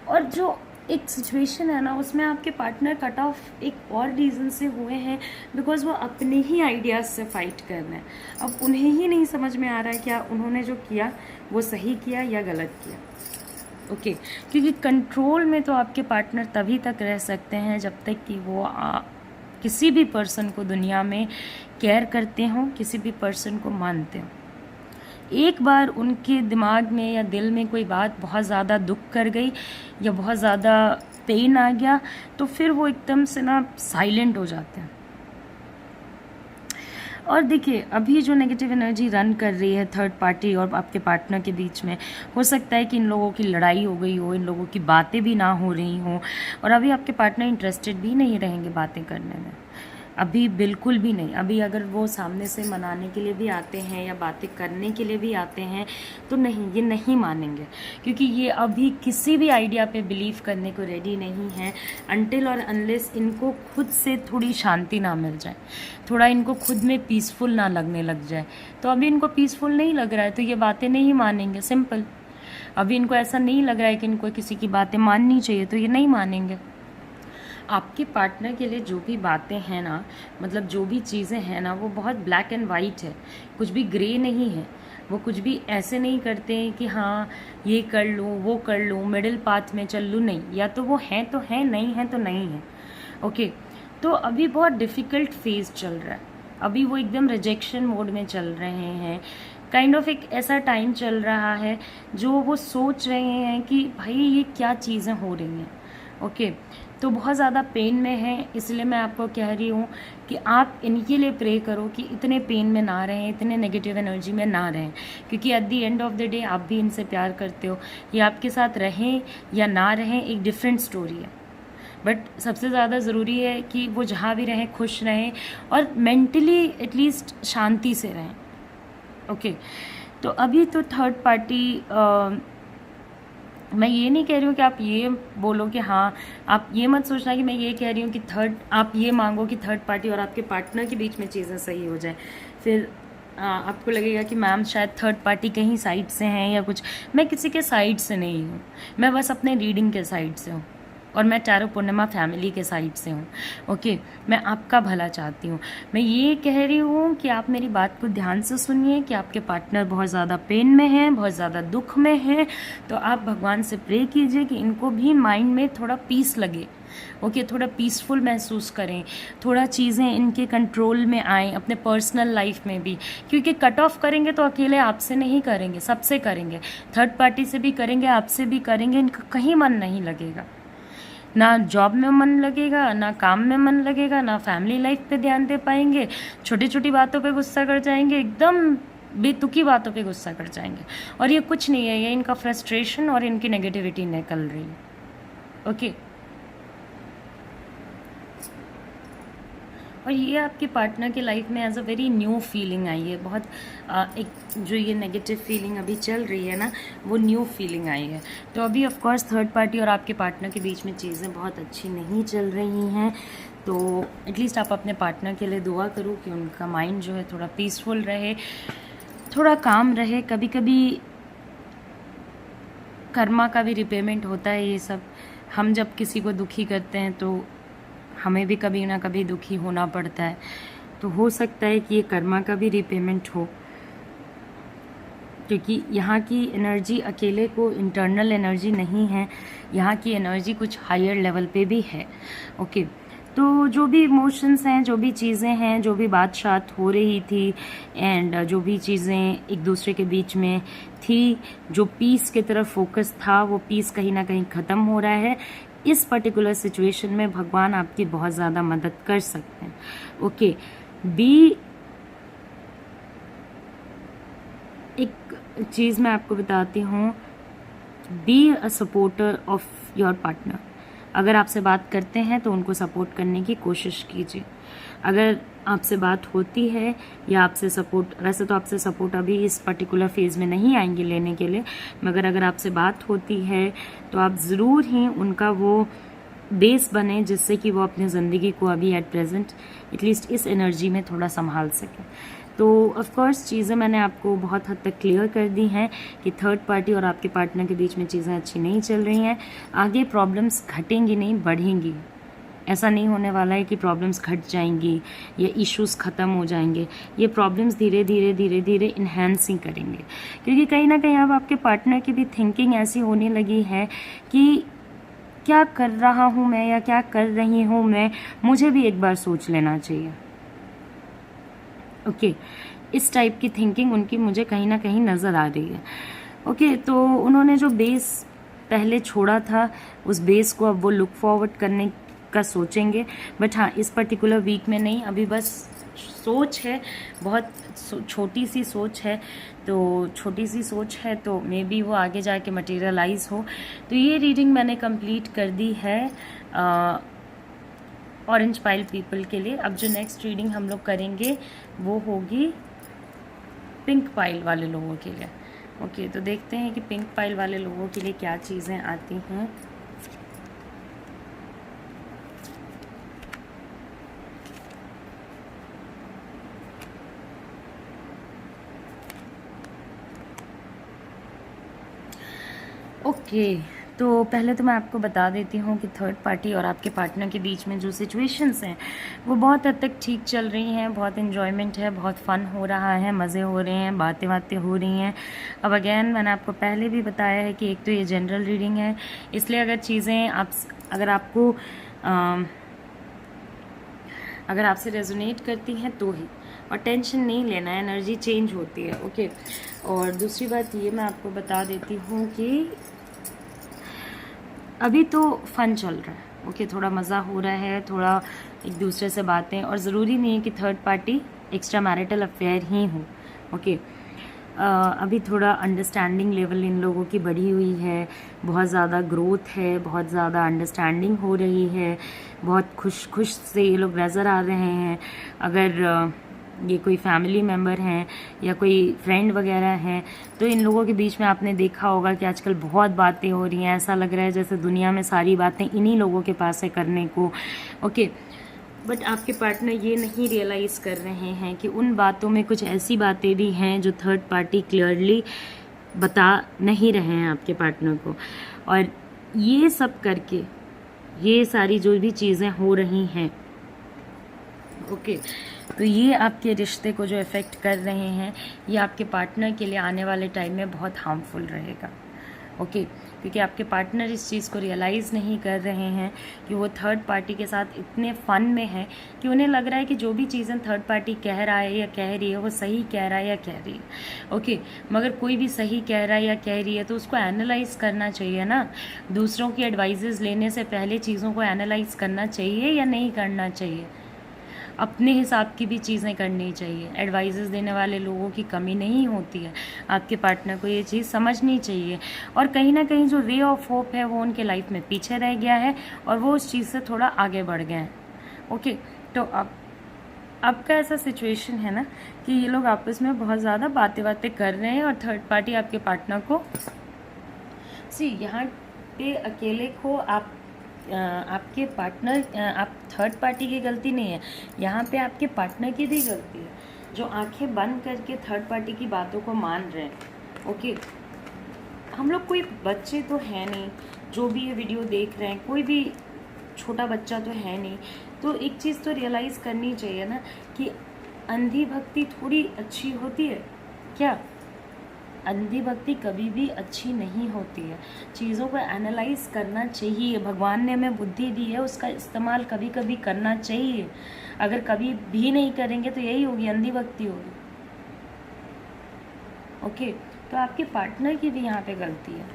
और जो एक सिचुएशन है ना, उसमें आपके पार्टनर कट ऑफ एक और रीज़न से हुए हैं, बिकॉज वो अपने ही आइडियाज़ से फाइट कर रहे हैं। अब उन्हें ही नहीं समझ में आ रहा है क्या उन्होंने जो किया वो सही किया या गलत किया। ओके, क्योंकि कंट्रोल में तो आपके पार्टनर तभी तक रह सकते हैं जब तक कि वो किसी भी पर्सन को दुनिया में केयर करते हों, किसी भी पर्सन को मानते हों। एक बार उनके दिमाग में या दिल में कोई बात बहुत ज़्यादा दुख कर गई या बहुत ज़्यादा पेन आ गया, तो फिर वो एकदम से ना साइलेंट हो जाते हैं। और देखिए, अभी जो नेगेटिव एनर्जी रन कर रही है थर्ड पार्टी और आपके पार्टनर के बीच में, हो सकता है कि इन लोगों की लड़ाई हो गई हो, इन लोगों की बातें भी ना हो रही हों, और अभी आपके पार्टनर इंटरेस्टेड भी नहीं रहेंगे बातें करने में, अभी बिल्कुल भी नहीं। अभी अगर वो सामने से मनाने के लिए भी आते हैं या बातें करने के लिए भी आते हैं तो नहीं, ये नहीं मानेंगे, क्योंकि ये अभी किसी भी आइडिया पे बिलीव करने को रेडी नहीं है अनटिल और अनलेस इनको खुद से थोड़ी शांति ना मिल जाए, थोड़ा इनको खुद में पीसफुल ना लगने लग जाए। तो अभी इनको पीसफुल नहीं लग रहा है तो ये बातें नहीं मानेंगे, सिंपल। अभी इनको ऐसा नहीं लग रहा है कि इनको किसी की बातें माननी चाहिए, तो ये नहीं मानेंगे। आपके पार्टनर के लिए जो भी बातें हैं ना, मतलब जो भी चीज़ें हैं ना, वो बहुत ब्लैक एंड वाइट है, कुछ भी ग्रे नहीं है। वो कुछ भी ऐसे नहीं करते हैं कि हाँ ये कर लूँ वो कर लूँ, मिडिल पाथ में चल लूँ, नहीं। या तो वो हैं तो हैं, नहीं हैं तो नहीं है। ओके, तो अभी बहुत डिफ़िकल्ट फेज़ चल रहा है, अभी वो एकदम रिजेक्शन मोड में चल रहे हैं। काइंड ऑफ एक ऐसा टाइम चल रहा है जो वो सोच रहे हैं कि भाई ये क्या चीज़ें हो रही हैं। ओके, तो बहुत ज़्यादा पेन में है, इसलिए मैं आपको कह रही हूँ कि आप इनके लिए प्रे करो कि इतने पेन में ना रहें, इतने नेगेटिव एनर्जी में ना रहें, क्योंकि at the end of the day आप भी इनसे प्यार करते हो। ये आपके साथ रहें या ना रहें एक डिफरेंट स्टोरी है, बट सबसे ज़्यादा ज़रूरी है कि वो जहाँ भी रहें खुश रहें और मेंटली एटलीस्ट शांति से रहें। ओके, तो अभी तो थर्ड पार्टी मैं ये नहीं कह रही हूँ कि आप ये बोलो कि हाँ, आप ये मत सोचना कि मैं ये कह रही हूँ कि आप ये मांगो कि थर्ड पार्टी और आपके पार्टनर के बीच में चीज़ें सही हो जाए। फिर आपको लगेगा कि मैम शायद थर्ड पार्टी कहीं साइड से हैं या कुछ। मैं किसी के साइड से नहीं हूँ, मैं बस अपने रीडिंग के साइड से हूँ और मैं टैरो पूर्णिमा फैमिली के साइड से हूँ। ओके, मैं आपका भला चाहती हूँ। मैं ये कह रही हूँ कि आप मेरी बात को ध्यान से सुनिए कि आपके पार्टनर बहुत ज़्यादा पेन में हैं, बहुत ज़्यादा दुख में हैं, तो आप भगवान से प्रे कीजिए कि इनको भी माइंड में थोड़ा पीस लगे। ओके, थोड़ा पीसफुल महसूस करें, थोड़ा चीज़ें इनके कंट्रोल में आएँ अपने पर्सनल लाइफ में भी, क्योंकि कट ऑफ करेंगे तो अकेले आपसे नहीं करेंगे, सबसे करेंगे, थर्ड पार्टी से भी करेंगे, आपसे भी करेंगे, इनका कहीं मन नहीं लगेगा, ना जॉब में मन लगेगा, ना काम में मन लगेगा, ना फैमिली लाइफ पे ध्यान दे पाएंगे, छोटी छोटी बातों पे गुस्सा कर जाएंगे, एकदम बेतुकी बातों पे गुस्सा कर जाएंगे। और ये कुछ नहीं है, ये इनका फ्रस्ट्रेशन और इनकी नेगेटिविटी निकल रही है। ओके, और ये आपके पार्टनर के लाइफ में as a very new feeling आई है, बहुत एक जो ये नेगेटिव फीलिंग अभी चल रही है ना, वो न्यू फीलिंग आई है। तो अभी ऑफ कोर्स थर्ड पार्टी और आपके पार्टनर के बीच में चीज़ें बहुत अच्छी नहीं चल रही हैं, तो एटलीस्ट आप अपने पार्टनर के लिए दुआ करो कि उनका माइंड जो है थोड़ा पीसफुल रहे, थोड़ा काम रहे। कभी कभी कर्मा का भी रिपेमेंट होता है ये सब, हम जब किसी को दुखी करते हैं तो हमें भी कभी ना कभी दुखी होना पड़ता है, तो हो सकता है कि ये कर्मा का भी रिपेमेंट हो, क्योंकि यहाँ की एनर्जी अकेले को इंटरनल एनर्जी नहीं है, यहाँ की एनर्जी कुछ हायर लेवल पे भी है। ओके, तो जो भी इमोशंस हैं, जो भी चीज़ें हैं, जो भी बात हो रही थी एंड जो भी चीज़ें एक दूसरे के बीच में थी, जो पीस की तरफ फोकस था, वो पीस कहीं ना कहीं ख़त्म हो रहा है। इस पर्टिकुलर सिचुएशन में भगवान आपकी बहुत ज़्यादा मदद कर सकते हैं। ओके, एक चीज़ मैं आपको बताती हूँ, be a supporter of your partner. अगर आपसे बात करते हैं तो उनको सपोर्ट करने की कोशिश कीजिए। अगर आपसे बात होती है या आपसे सपोर्ट, वैसे तो आपसे सपोर्ट अभी इस पर्टिकुलर फेज़ में नहीं आएंगे लेने के लिए, मगर अगर आपसे बात होती है तो आप ज़रूर ही उनका वो बेस बने जिससे कि वो अपनी ज़िंदगी को अभी एट प्रेजेंट एटलीस्ट इस एनर्जी में थोड़ा संभाल सकें। तो ऑफ कोर्स चीज़ें मैंने आपको बहुत हद तक क्लियर कर दी हैं कि थर्ड पार्टी और आपके पार्टनर के बीच में चीज़ें अच्छी नहीं चल रही हैं। आगे प्रॉब्लम्स घटेंगी नहीं, बढ़ेंगी। ऐसा नहीं होने वाला है कि प्रॉब्लम्स घट जाएंगी या इश्यूज़ ख़त्म हो जाएंगे। ये प्रॉब्लम्स धीरे धीरे धीरे धीरे इन्हेंस ही करेंगे, क्योंकि कहीं ना कहीं अब आपके पार्टनर की भी थिंकिंग ऐसी होने लगी है कि क्या कर रहा हूँ मैं या क्या कर रही हूँ मैं, मुझे भी एक बार सोच लेना चाहिए। ओके, इस टाइप की थिंकिंग उनकी मुझे कहीं ना कहीं नज़र आ रही है। ओके, तो उन्होंने जो बेस पहले छोड़ा था उस बेस को अब वो लुक फॉरवर्ड करने का सोचेंगे, बट हाँ इस पर्टिकुलर वीक में नहीं, अभी बस सोच है, बहुत छोटी सी सोच है। तो छोटी सी सोच है तो मे बी वो आगे जाके मटेरियलाइज हो। तो ये रीडिंग मैंने कंप्लीट कर दी है ऑरेंज पाइल पीपल के लिए। अब जो नेक्स्ट रीडिंग हम लोग करेंगे वो होगी पिंक पाइल वाले लोगों के लिए। ओके, तो देखते हैं कि पिंक पाइल वाले लोगों के लिए क्या चीज़ें आती हैं। ओके, तो पहले तो मैं आपको बता देती हूँ कि थर्ड पार्टी और आपके पार्टनर के बीच में जो सिचुएशंस हैं वो बहुत हद तक ठीक चल रही हैं। बहुत इन्जॉयमेंट है, बहुत फ़न हो रहा है, मज़े हो रहे हैं, बातें बातें हो रही हैं। अब अगेन मैंने आपको पहले भी बताया है कि एक तो ये जनरल रीडिंग है, इसलिए अगर आपसे रेजोनेट करती हैं तो ही, और टेंशन नहीं लेना है, एनर्जी चेंज होती है। ओके, और दूसरी बात ये मैं आपको बता देती हूँ कि अभी तो फन चल रहा है। ओके, थोड़ा मज़ा हो रहा है, थोड़ा एक दूसरे से बातें, और ज़रूरी नहीं है कि third party extra marital affair ही हो। ओके, अभी थोड़ा अंडरस्टैंडिंग लेवल इन लोगों की बढ़ी हुई है, बहुत ज़्यादा ग्रोथ है, बहुत ज़्यादा अंडरस्टैंडिंग हो रही है, बहुत खुश से ये लोग नज़र आ रहे हैं। अगर ये कोई फैमिली मेम्बर हैं या कोई फ्रेंड वगैरह हैं तो इन लोगों के बीच में आपने देखा होगा कि आजकल बहुत बातें हो रही हैं। ऐसा लग रहा है जैसे दुनिया में सारी बातें इन्हीं लोगों के पास है करने को। ओके, बट आपके पार्टनर ये नहीं रियलाइज़ कर रहे हैं कि उन बातों में कुछ ऐसी बातें भी हैं जो थर्ड पार्टी क्लियरली बता नहीं रहे हैं आपके पार्टनर को। और ये सब करके ये सारी जो भी चीज़ें हो रही हैं, ओके, तो ये आपके रिश्ते को जो इफ़ेक्ट कर रहे हैं ये आपके पार्टनर के लिए आने वाले टाइम में बहुत हार्मफुल रहेगा। ओके, क्योंकि आपके पार्टनर इस चीज़ को रियलाइज़ नहीं कर रहे हैं कि वो थर्ड पार्टी के साथ इतने फ़न में है कि उन्हें लग रहा है कि जो भी चीज़ें थर्ड पार्टी कह रहा है या कह रही है वो सही कह रहा है या कह रही है। ओके, मगर कोई भी सही कह रहा है या कह रही है तो उसको एनालाइज करना चाहिए ना। दूसरों की एडवाइजेज़ लेने से पहले चीज़ों को एनालाइज करना चाहिए या नहीं करना चाहिए। अपने हिसाब की भी चीज़ें करनी चाहिए। एडवाइजेस देने वाले लोगों की कमी नहीं होती है। आपके पार्टनर को ये चीज़ समझनी चाहिए, और कहीं ना कहीं जो रे ऑफ होप है वो उनके लाइफ में पीछे रह गया है और वो उस चीज़ से थोड़ा आगे बढ़ गए हैं। ओके, तो अब का ऐसा सिचुएशन है ना कि ये लोग आपस में बहुत ज़्यादा बातें कर रहे हैं, और थर्ड पार्टी आपके पार्टनर को यहाँ पे अकेले को आपके पार्टनर, आप थर्ड पार्टी की गलती नहीं है, यहाँ पे आपके पार्टनर की भी गलती है जो आंखें बंद करके थर्ड पार्टी की बातों को मान रहे हैं। ओके, हम लोग कोई बच्चे तो हैं नहीं, जो भी ये वीडियो देख रहे हैं कोई भी छोटा बच्चा तो है नहीं। तो एक चीज़ तो रियलाइज़ करनी चाहिए ना कि अंधी भक्ति थोड़ी अच्छी होती है क्या? अंधी भक्ति कभी भी अच्छी नहीं होती है। चीज़ों को एनालाइज करना चाहिए। भगवान ने हमें बुद्धि दी है, उसका इस्तेमाल कभी कभी करना चाहिए। अगर कभी भी नहीं करेंगे तो यही होगी, अंधी भक्ति होगी। ओके, तो आपके पार्टनर की भी यहाँ पे गलती है।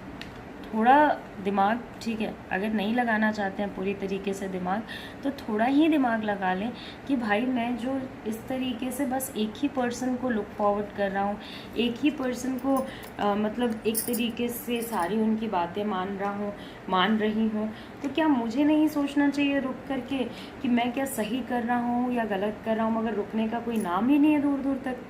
थोड़ा दिमाग, ठीक है, अगर नहीं लगाना चाहते हैं पूरी तरीके से दिमाग, तो थोड़ा ही दिमाग लगा लें कि भाई मैं जो इस तरीके से बस एक ही पर्सन को लुक फॉरवर्ड कर रहा हूँ, एक ही पर्सन को मतलब एक तरीके से सारी उनकी बातें मान रही हूँ, तो क्या मुझे नहीं सोचना चाहिए रुक करके कि मैं क्या सही कर रहा हूँ या गलत कर रहा हूँ? मगर रुकने का कोई नाम ही नहीं है, दूर दूर तक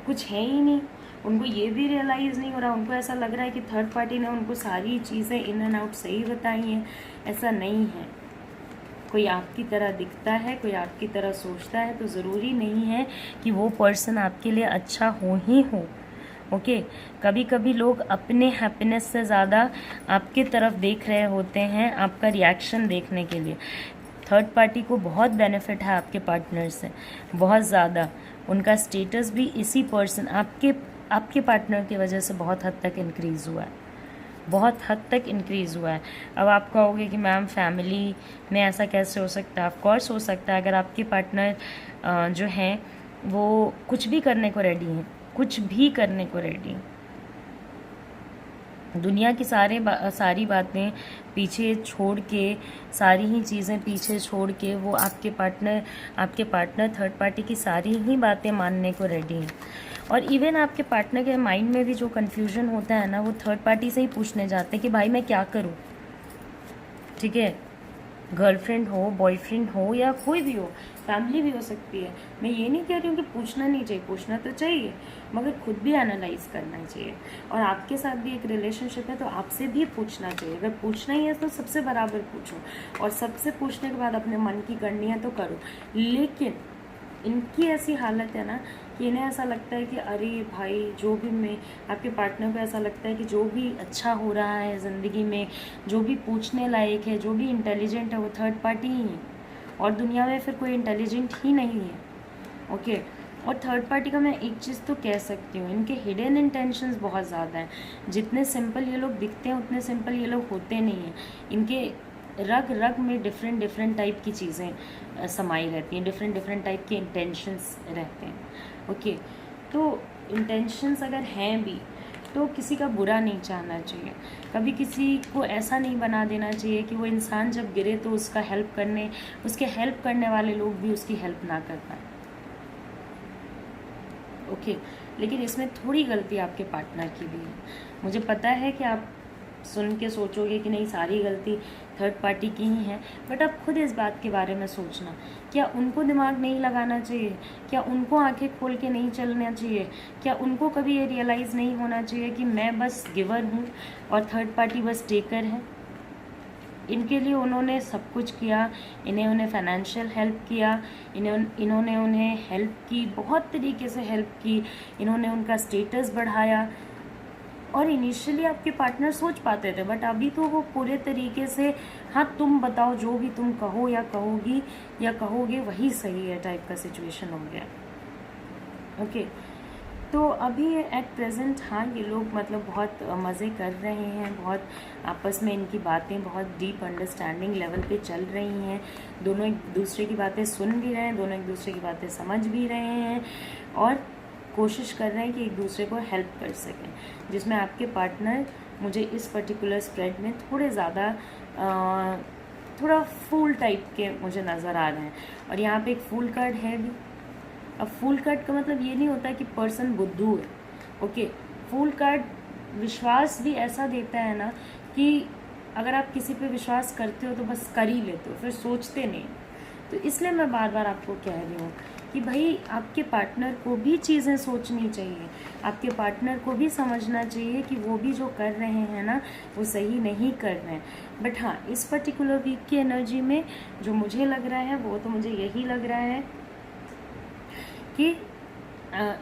कुछ है ही नहीं। उनको ये भी रियलाइज़ नहीं हो रहा, उनको ऐसा लग रहा है कि थर्ड पार्टी ने उनको सारी चीज़ें इन एंड आउट सही बताई हैं। ऐसा नहीं है। कोई आपकी तरह दिखता है, कोई आपकी तरह सोचता है, तो ज़रूरी नहीं है कि वो पर्सन आपके लिए अच्छा हो ही हो। ओके, कभी कभी लोग अपने हैप्पीनेस से ज़्यादा आपके तरफ देख रहे होते हैं, आपका रिएक्शन देखने के लिए। थर्ड पार्टी को बहुत बेनिफिट है आपके पार्टनर से, बहुत ज़्यादा। उनका स्टेटस भी इसी पर्सन आपके पार्टनर की वजह से बहुत हद तक इंक्रीज़ हुआ है, बहुत हद तक इंक्रीज़ हुआ है। अब आप कहोगे कि मैम फैमिली में ऐसा कैसे हो सकता है? ऑफ कोर्स हो सकता है। अगर आपके पार्टनर जो हैं वो कुछ भी करने को रेडी हैं, कुछ भी करने को रेडी हैं, दुनिया की सारी बातें पीछे छोड़ के, सारी ही चीज़ें पीछे छोड़ के वो आपके पार्टनर थर्ड पार्टी की सारी ही बातें मानने को रेडी हैं। और इवन आपके पार्टनर के माइंड में भी जो कन्फ्यूजन होता है ना, वो थर्ड पार्टी से ही पूछने जाते हैं कि भाई मैं क्या करूं। ठीक है, गर्लफ्रेंड हो, बॉयफ्रेंड हो, या कोई भी हो, फैमिली भी हो सकती है। मैं ये नहीं कह रही हूँ कि पूछना नहीं चाहिए, पूछना तो चाहिए, मगर खुद भी एनालाइज करना चाहिए। और आपके साथ भी एक रिलेशनशिप है तो आपसे भी पूछना चाहिए। अगर पूछना ही है तो सबसे बराबर पूछो, और सबसे पूछने के बाद अपने मन की करनी है तो करो। लेकिन इनकी ऐसी हालत है ना कि इन्हें ऐसा लगता है कि अरे भाई, जो भी मैं आपके पार्टनर को ऐसा लगता है कि जो भी अच्छा हो रहा है ज़िंदगी में, जो भी पूछने लायक है, जो भी इंटेलिजेंट है, वो थर्ड पार्टी ही है, और दुनिया में फिर कोई इंटेलिजेंट ही नहीं है। ओके, और थर्ड पार्टी का मैं एक चीज़ तो कह सकती हूँ, इनके हिडन इंटेंशंस बहुत ज़्यादा हैं। जितने सिंपल ये लोग दिखते हैं उतने सिंपल ये लोग होते नहीं हैं। इनके रग रग में डिफरेंट टाइप की चीज़ें समाई रहती हैं, डिफरेंट टाइप के इंटेंशंस रहते हैं। ओके, तो इंटेंशंस अगर हैं भी तो किसी का बुरा नहीं चाहना चाहिए, कभी किसी को ऐसा नहीं बना देना चाहिए कि वो इंसान जब गिरे तो उसके हेल्प करने वाले लोग भी उसकी हेल्प ना कर पाए। ओके, लेकिन इसमें थोड़ी गलती आपके पार्टनर की भी है। मुझे पता है कि आप सुन के सोचोगे कि नहीं, सारी गलती थर्ड पार्टी की ही है, बट आप खुद इस बात के बारे में सोचना, क्या उनको दिमाग नहीं लगाना चाहिए? क्या उनको आंखें खोल के नहीं चलना चाहिए? क्या उनको कभी ये रियलाइज़ नहीं होना चाहिए कि मैं बस गिवर हूँ और थर्ड पार्टी बस टेकर है? इनके लिए उन्होंने सब कुछ किया, उन्हें फाइनेंशियल हेल्प किया, इन्होंने उन्हें हेल्प की, बहुत तरीके से हेल्प की, इन्होंने उनका स्टेटस बढ़ाया। और इनिशियली आपके पार्टनर सोच पाते थे, बट अभी तो वो पूरे तरीके से हाँ तुम बताओ, जो भी तुम कहो या कहोगी या कहोगे वही सही है टाइप का सिचुएशन हो गया। ओके, तो अभी एट प्रेजेंट हाँ ये लोग मतलब बहुत मज़े कर रहे हैं, बहुत आपस में इनकी बातें बहुत डीप अंडरस्टैंडिंग लेवल पे चल रही हैं। दोनों एक दूसरे की बातें सुन भी रहे हैं, दोनों एक दूसरे की बातें समझ भी रहे हैं, और कोशिश कर रहे हैं कि एक दूसरे को हेल्प कर सकें। जिसमें आपके पार्टनर मुझे इस पर्टिकुलर स्प्रेड में थोड़े ज़्यादा थोड़ा फूल टाइप के मुझे नज़र आ रहे हैं। और यहाँ पे एक फूल कार्ड है भी। अब फूल कार्ड का मतलब ये नहीं होता कि पर्सन बुद्धू है। ओके, फूल कार्ड विश्वास भी ऐसा देता है ना कि अगर आप किसी पे विश्वास करते हो तो बस कर ही लेते हो, फिर सोचते नहीं। तो इसलिए मैं बार बार आपको कह रही हूँ कि भाई आपके पार्टनर को भी चीज़ें सोचनी चाहिए, आपके पार्टनर को भी समझना चाहिए कि वो भी जो कर रहे हैं ना वो सही नहीं कर रहे हैं। बट हाँ, इस पर्टिकुलर वीक की एनर्जी में जो मुझे लग रहा है वो तो मुझे यही लग रहा है कि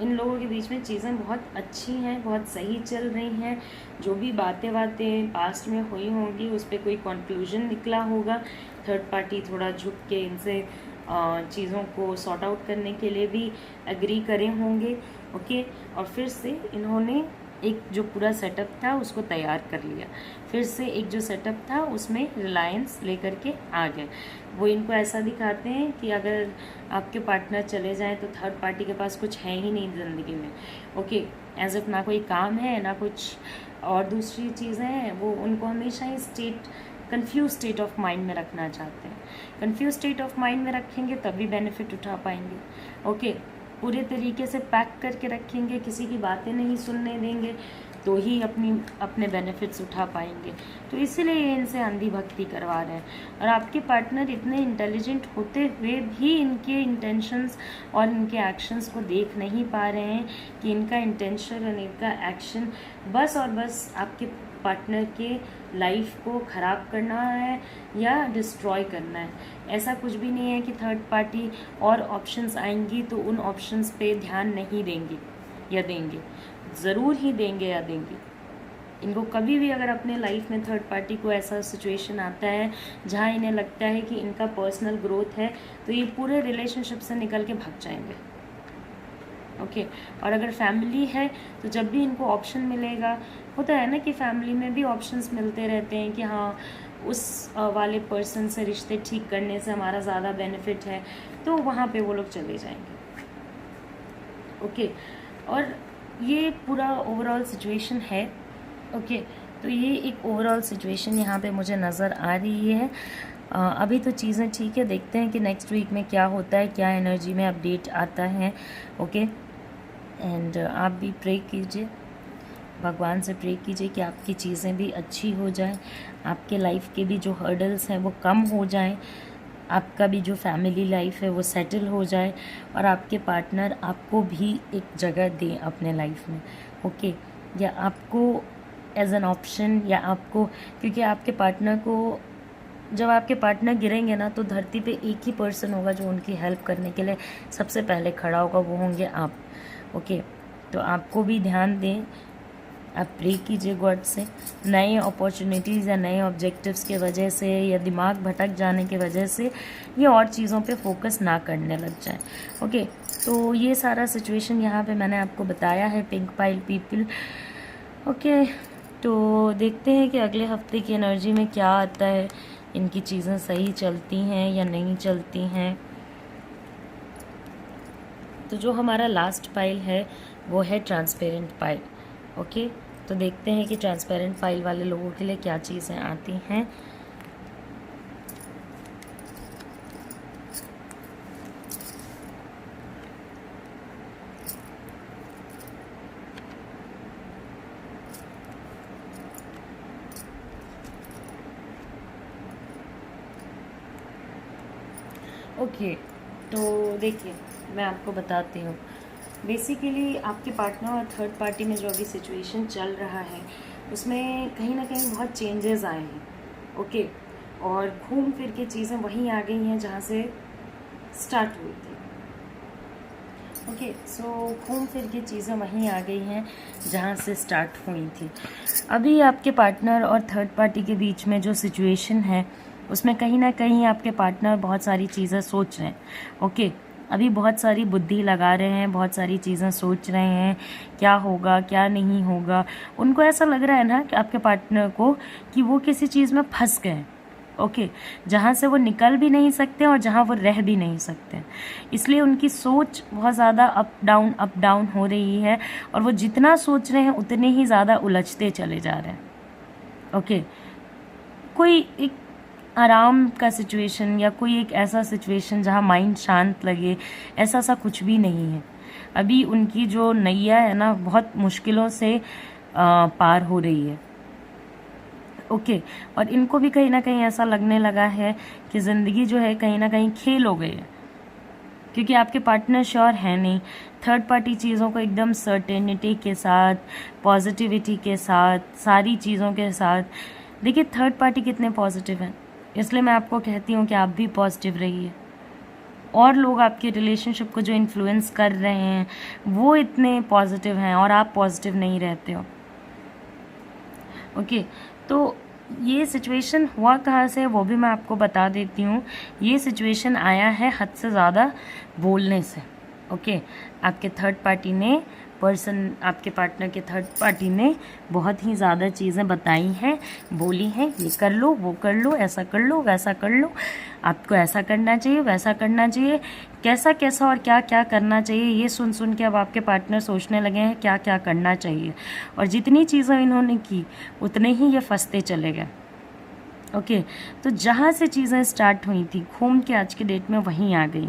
इन लोगों के बीच में चीज़ें बहुत अच्छी हैं, बहुत सही चल रही हैं। जो भी बातें पास्ट में हुई होंगी उस पर कोई कंक्लूजन निकला होगा। थर्ड पार्टी थोड़ा झुक के इनसे चीज़ों को सॉर्ट आउट करने के लिए भी एग्री करे होंगे। ओके, और फिर से इन्होंने एक जो पूरा सेटअप था उसको तैयार कर लिया, फिर से एक जो सेटअप था उसमें रिलायंस लेकर के आ गए। वो इनको ऐसा दिखाते हैं कि अगर आपके पार्टनर चले जाएं तो थर्ड पार्टी के पास कुछ है ही नहीं ज़िंदगी में। ओके, एज इफ ना कोई काम है ना कुछ और दूसरी चीज़ें हैं, वो उनको हमेशा ही कंफ्यूज स्टेट ऑफ माइंड में रखना चाहते हैं। कंफ्यूज स्टेट ऑफ माइंड में रखेंगे तभी बेनिफिट उठा पाएंगे। ओके, पूरे तरीके से पैक करके रखेंगे, किसी की बातें नहीं सुनने देंगे, तो ही अपने बेनिफिट्स उठा पाएंगे। तो इसीलिए ये इनसे अंधी भक्ति करवा रहे हैं। और आपके पार्टनर इतने इंटेलिजेंट होते हुए भी इनके इंटेंशंस और इनके एक्शंस को देख नहीं पा रहे हैं कि इनका इंटेंशन और इनका एक्शन बस और बस आपके पार्टनर के लाइफ को ख़राब करना है या डिस्ट्रॉय करना है। ऐसा कुछ भी नहीं है कि थर्ड पार्टी और ऑप्शंस आएंगी तो उन ऑप्शंस पे ध्यान नहीं देंगे या देंगे, ज़रूर ही देंगे या देंगे। इनको कभी भी अगर अपने लाइफ में थर्ड पार्टी को ऐसा सिचुएशन आता है जहाँ इन्हें लगता है कि इनका पर्सनल ग्रोथ है, तो ये पूरे रिलेशनशिप से निकल के भाग जाएंगे। ओके, और अगर फैमिली है तो जब भी इनको ऑप्शन मिलेगा, होता है ना कि फैमिली में भी ऑप्शंस मिलते रहते हैं कि हाँ उस वाले पर्सन से रिश्ते ठीक करने से हमारा ज़्यादा बेनिफिट है, तो वहाँ पे वो लोग चले जाएंगे। ओके, और ये पूरा ओवरऑल सिचुएशन है। ओके, तो ये एक ओवरऑल सिचुएशन यहाँ पे मुझे नज़र आ रही है। अभी तो चीज़ें ठीक है, देखते हैं कि नेक्स्ट वीक में क्या होता है, क्या एनर्जी में अपडेट आता है। ओके, एंड आप भी प्रे कीजिए, भगवान से प्रे कीजिए कि आपकी चीज़ें भी अच्छी हो जाएं, आपके लाइफ के भी जो हर्डल्स हैं वो कम हो जाएं, आपका भी जो फैमिली लाइफ है वो सेटल हो जाए और आपके पार्टनर आपको भी एक जगह दें अपने लाइफ में। ओके, या आपको एज एन ऑप्शन, या आपको, क्योंकि आपके पार्टनर को, जब आपके पार्टनर गिरेंगे ना तो धरती पे एक ही पर्सन होगा जो उनकी हेल्प करने के लिए सबसे पहले खड़ा होगा, वो होंगे आप। ओके, तो आपको भी ध्यान दें, आप प्रे कीजिए गॉड से, नए अपॉर्चुनिटीज़ या नए ऑब्जेक्टिव्स के वजह से या दिमाग भटक जाने की वजह से ये और चीज़ों पे फोकस ना करने लग जाए। ओके, तो ये सारा सिचुएशन यहाँ पे मैंने आपको बताया है, पिंक पाइल पीपल। ओके, तो देखते हैं कि अगले हफ्ते की एनर्जी में क्या आता है, इनकी चीज़ें सही चलती हैं या नहीं चलती हैं। तो जो हमारा लास्ट पाइल है वो है ट्रांसपेरेंट पाइल। ओके, तो देखते हैं कि ट्रांसपेरेंट पाइल वाले लोगों के लिए क्या चीज़ें आती हैं। ओके, तो देखिए मैं आपको बताती हूँ। बेसिकली आपके पार्टनर और थर्ड पार्टी में जो अभी सिचुएशन चल रहा है उसमें कहीं ना कहीं बहुत चेंजेस आए हैं। ओके, और घूम फिर के चीज़ें वहीं आ गई हैं जहाँ से स्टार्ट हुई थी। ओके, सो घूम फिर के चीज़ें वहीं आ गई हैं जहाँ से स्टार्ट हुई थी। अभी आपके पार्टनर और थर्ड पार्टी के बीच में जो सिचुएशन है उसमें कहीं ना कहीं आपके पार्टनर बहुत सारी चीज़ें सोच रहे हैं। ओके, अभी बहुत सारी बुद्धि लगा रहे हैं, बहुत सारी चीज़ें सोच रहे हैं, क्या होगा क्या नहीं होगा। उनको ऐसा लग रहा है ना कि आपके पार्टनर को कि वो किसी चीज़ में फंस गए। ओके, जहाँ से वो निकल भी नहीं सकते और जहाँ वो रह भी नहीं सकते, इसलिए उनकी सोच बहुत ज़्यादा अप डाउन हो रही है और वो जितना सोच रहे हैं उतने ही ज़्यादा उलझते चले जा रहे हैं। ओके, कोई एक आराम का सिचुएशन या कोई एक ऐसा सिचुएशन जहाँ माइंड शांत लगे, ऐसा सा कुछ भी नहीं है। अभी उनकी जो नैया है ना बहुत मुश्किलों से पार हो रही है। ओके, और इनको भी कहीं ना कहीं ऐसा लगने लगा है कि ज़िंदगी जो है कहीं ना कहीं खेल हो गई है, क्योंकि आपके पार्टनर श्योर है नहीं। थर्ड पार्टी चीज़ों को एकदम सर्टेनिटी के साथ, पॉजिटिविटी के साथ, सारी चीज़ों के साथ, देखिए थर्ड पार्टी कितने पॉजिटिव हैं, इसलिए मैं आपको कहती हूँ कि आप भी पॉजिटिव रहिए। और लोग आपके रिलेशनशिप को जो इन्फ्लुएंस कर रहे हैं वो इतने पॉजिटिव हैं और आप पॉजिटिव नहीं रहते हो। ओके, तो ये सिचुएशन हुआ कहाँ से वो भी मैं आपको बता देती हूँ। ये सिचुएशन आया है हद से ज़्यादा बोलने से। ओके, आपके थर्ड पार्टी ने पर्सन, आपके पार्टनर के थर्ड पार्टी ने बहुत ही ज़्यादा चीज़ें बताई हैं, बोली हैं, ये कर लो, वो कर लो, ऐसा कर लो, वैसा कर लो, आपको ऐसा करना चाहिए, वैसा करना चाहिए, कैसा कैसा और क्या क्या करना चाहिए। ये सुन सुन के अब आपके पार्टनर सोचने लगे हैं क्या क्या करना चाहिए, और जितनी चीज़ें इन्होंने की उतने ही ये फंसते चले गए। ओके, तो जहाँ से चीज़ें स्टार्ट हुई थी घूम के आज के डेट में वहीं आ गई।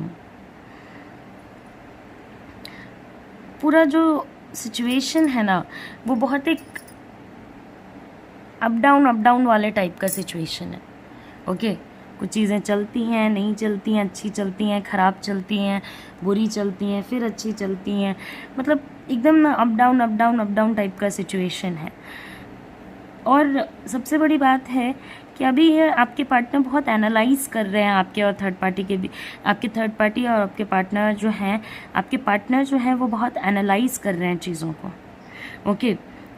पूरा जो सिचुएशन है ना वो बहुत एक अप डाउन वाले टाइप का सिचुएशन है। ओके, कुछ चीज़ें चलती हैं, नहीं चलती हैं, अच्छी चलती हैं, ख़राब चलती हैं, बुरी चलती हैं, फिर अच्छी चलती हैं, मतलब एकदम ना अप डाउन टाइप का सिचुएशन है। और सबसे बड़ी बात है कि अभी ये आपके पार्टनर बहुत एनालाइज कर रहे हैं आपके और थर्ड पार्टी के भी, आपके थर्ड पार्टी और आपके पार्टनर जो हैं, आपके पार्टनर जो हैं वो बहुत एनालाइज कर रहे हैं चीज़ों को। ओके,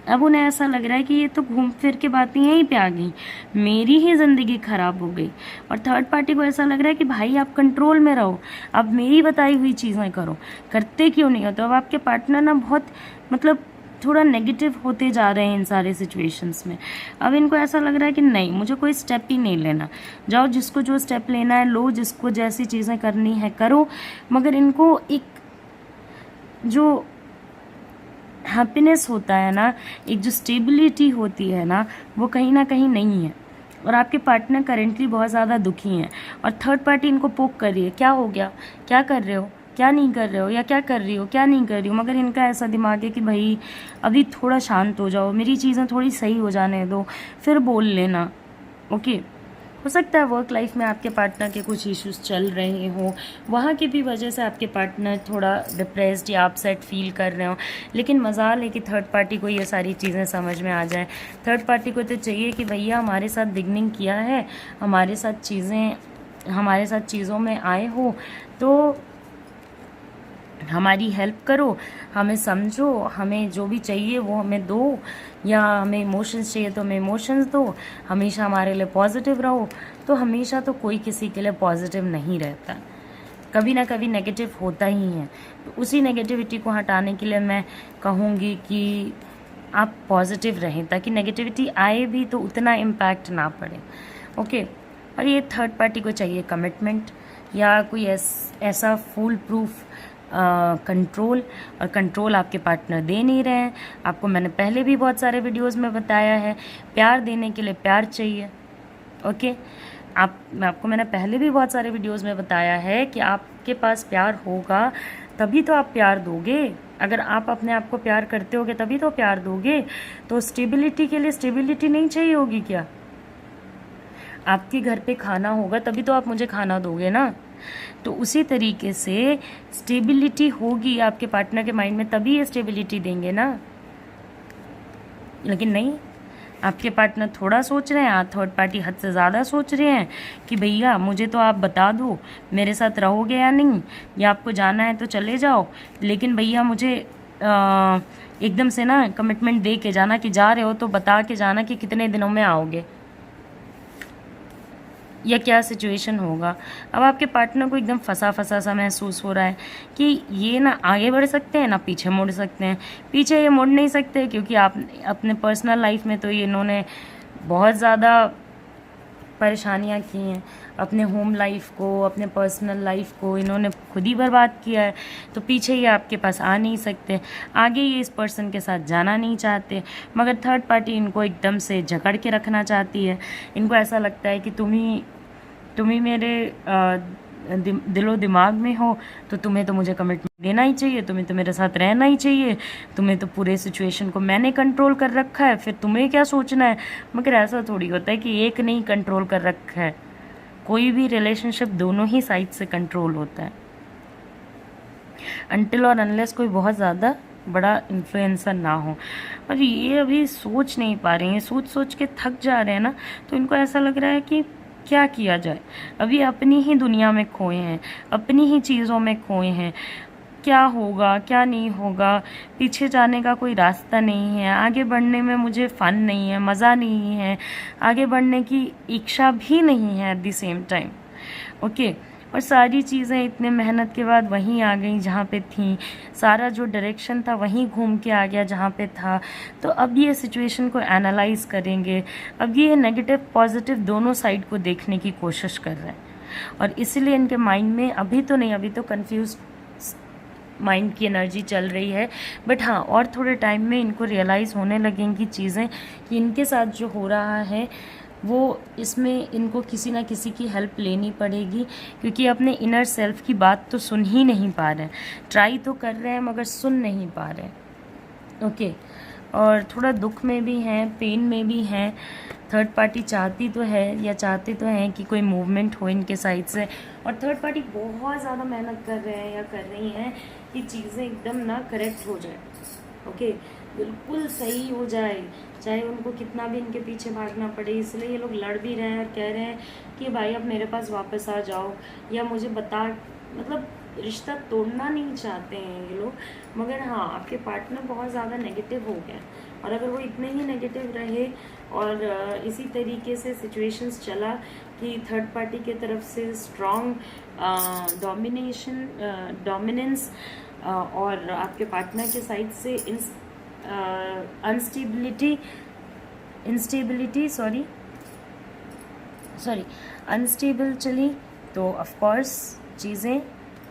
अब उन्हें ऐसा लग रहा है कि ये तो घूम फिर के बातें यहीं पे आ गई, मेरी ही ज़िंदगी ख़राब हो गई। और थर्ड पार्टी को ऐसा लग रहा है कि भाई आप कंट्रोल में रहो, अब मेरी बताई हुई चीज़ें करो, करते क्यों नहीं हो। तो अब आपके पार्टनर ना बहुत मतलब थोड़ा नेगेटिव होते जा रहे हैं इन सारे सिचुएशंस में। अब इनको ऐसा लग रहा है कि नहीं, मुझे कोई स्टेप ही नहीं लेना, जाओ जिसको जो स्टेप लेना है लो, जिसको जैसी चीज़ें करनी है करो, मगर इनको एक जो हैप्पीनेस होता है ना, एक जो स्टेबिलिटी होती है ना, वो कहीं ना कहीं नहीं है। और आपके पार्टनर करेंटली बहुत ज़्यादा दुखी हैं और थर्ड पार्टी इनको पोक कर रही है, क्या हो गया, क्या कर रहे हो, क्या नहीं कर रहे हो, या क्या कर रही हो, क्या नहीं कर रही हो। मगर इनका ऐसा दिमाग है कि भाई अभी थोड़ा शांत हो जाओ, मेरी चीज़ें थोड़ी सही हो जाने दो, फिर बोल लेना। ओके, हो सकता है वर्क लाइफ में आपके पार्टनर के कुछ इश्यूज चल रहे हों, वहाँ की भी वजह से आपके पार्टनर थोड़ा डिप्रेस्ड या अपसेट फील कर रहे हो, लेकिन मजाल है कि थर्ड पार्टी को ये सारी चीज़ें समझ में आ जाए। थर्ड पार्टी को तो चाहिए कि भैया हमारे साथ बिगनिंग किया है, हमारे साथ चीज़ों में आए हो तो हमारी हेल्प करो, हमें समझो, हमें जो भी चाहिए वो हमें दो, या हमें इमोशंस चाहिए तो हमें इमोशंस दो, हमेशा हमारे लिए पॉजिटिव रहो। तो हमेशा तो कोई किसी के लिए पॉजिटिव नहीं रहता, कभी ना कभी नेगेटिव होता ही है। तो उसी नेगेटिविटी को हटाने के लिए मैं कहूँगी कि आप पॉजिटिव रहें, ताकि नेगेटिविटी आए भी तो उतना इम्पैक्ट ना पड़े। ओके, और ये थर्ड पार्टी को चाहिए कमिटमेंट या कोई ऐसा फुल प्रूफ कंट्रोल, और कंट्रोल आपके पार्टनर दे नहीं रहे हैं। आपको मैंने पहले भी बहुत सारे वीडियोस में बताया है, प्यार देने के लिए प्यार चाहिए। ओके, आपको मैंने पहले भी बहुत सारे वीडियोस में बताया है कि आपके पास प्यार होगा तभी तो आप प्यार दोगे। अगर आप अपने आप को प्यार करते होगे तभी तो प्यार दोगे। तो स्टेबिलिटी के लिए स्टेबिलिटी नहीं चाहिए होगी क्या? आपके घर पे खाना होगा तभी तो आप मुझे खाना दोगे ना। तो उसी तरीके से स्टेबिलिटी होगी आपके पार्टनर के माइंड में, तभी ये स्टेबिलिटी देंगे ना। लेकिन नहीं, आपके पार्टनर थोड़ा सोच रहे हैं, आप थर्ड पार्टी हद से ज़्यादा सोच रहे हैं कि भैया मुझे तो आप बता दो मेरे साथ रहोगे या नहीं, या आपको जाना है तो चले जाओ, लेकिन भैया मुझे एकदम से ना कमिटमेंट दे के जाना, कि जा रहे हो तो बता के जाना कि कितने दिनों में आओगे या क्या सिचुएशन होगा। अब आपके पार्टनर को एकदम फंसा फंसा सा महसूस हो रहा है कि ये ना आगे बढ़ सकते हैं ना पीछे मुड़ सकते हैं। पीछे ये मुड़ नहीं सकते क्योंकि आप अपने पर्सनल लाइफ में तो ये इन्होंने बहुत ज़्यादा परेशानियां की हैं, अपने होम लाइफ को, अपने पर्सनल लाइफ को इन्होंने खुद ही बर्बाद किया है। तो पीछे ये आपके पास आ नहीं सकते, आगे ये इस पर्सन के साथ जाना नहीं चाहते, मगर थर्ड पार्टी इनको एकदम से जकड़ के रखना चाहती है। इनको ऐसा लगता है कि तुम ही मेरे दिलो दिमाग में हो, तो तुम्हें तो मुझे कमिटमेंट देना ही चाहिए, तुम्हें तो मेरे साथ रहना ही चाहिए, तुम्हें तो पूरे सिचुएशन को मैंने कंट्रोल कर रखा है, फिर तुम्हें क्या सोचना है। मगर ऐसा थोड़ी होता है कि एक नहीं कंट्रोल कर रखा है, कोई भी रिलेशनशिप दोनों ही साइड से कंट्रोल होता है, अनटिल और अनलेस कोई बहुत ज़्यादा बड़ा इन्फ्लुएंसर ना हो। और ये अभी सोच नहीं पा रहे हैं, सोच सोच के थक जा रहे हैं ना, तो इनको ऐसा लग रहा है कि क्या किया जाए। अभी अपनी ही दुनिया में खोए हैं, अपनी ही चीज़ों में खोए हैं, क्या होगा क्या नहीं होगा, पीछे जाने का कोई रास्ता नहीं है, आगे बढ़ने में मुझे फ़न नहीं है, मज़ा नहीं है, आगे बढ़ने की इच्छा भी नहीं है at the same time. Okay, और सारी चीज़ें इतने मेहनत के बाद वहीं आ गई जहाँ पे थी, सारा जो डायरेक्शन था वहीं घूम के आ गया जहाँ पे था। तो अब ये सिचुएशन को एनालाइज करेंगे, अब ये नेगेटिव पॉजिटिव दोनों साइड को देखने की कोशिश कर रहे हैं, और इसीलिए इनके माइंड में अभी तो कंफ्यूज माइंड की एनर्जी चल रही है, बट हाँ और थोड़े टाइम में इनको रियलाइज़ होने लगेंगी चीज़ें कि इनके साथ जो हो रहा है वो इसमें इनको किसी ना किसी की हेल्प लेनी पड़ेगी, क्योंकि अपने इनर सेल्फ की बात तो सुन ही नहीं पा रहे हैं, ट्राई तो कर रहे हैं मगर सुन नहीं पा रहे हैं। ओके, और थोड़ा दुख में भी हैं, पेन में भी हैं। थर्ड पार्टी चाहती तो है या चाहते तो हैं कि कोई मूवमेंट हो इनके साइड से, और थर्ड पार्टी बहुत ज़्यादा मेहनत कर रहे हैं या कर रही हैं कि चीज़ें एकदम ना करेक्ट हो जाए। ओके, बिल्कुल सही हो जाए, चाहे उनको कितना भी इनके पीछे भागना पड़े। इसलिए ये लोग लड़ भी रहे हैं और कह रहे हैं कि भाई अब मेरे पास वापस आ जाओ, या मुझे बता, मतलब रिश्ता तोड़ना नहीं चाहते हैं ये लोग, मगर हाँ आपके पार्टनर बहुत ज़्यादा नेगेटिव हो गए, और अगर वो इतने ही नेगेटिव रहे और इसी तरीके से सिचुएशंस चला कि थर्ड पार्टी के तरफ से स्ट्रॉन्ग डोमिनेंस और आपके पार्टनर के साइड से अनस्टेबल चली, तो ऑफ कोर्स चीज़ें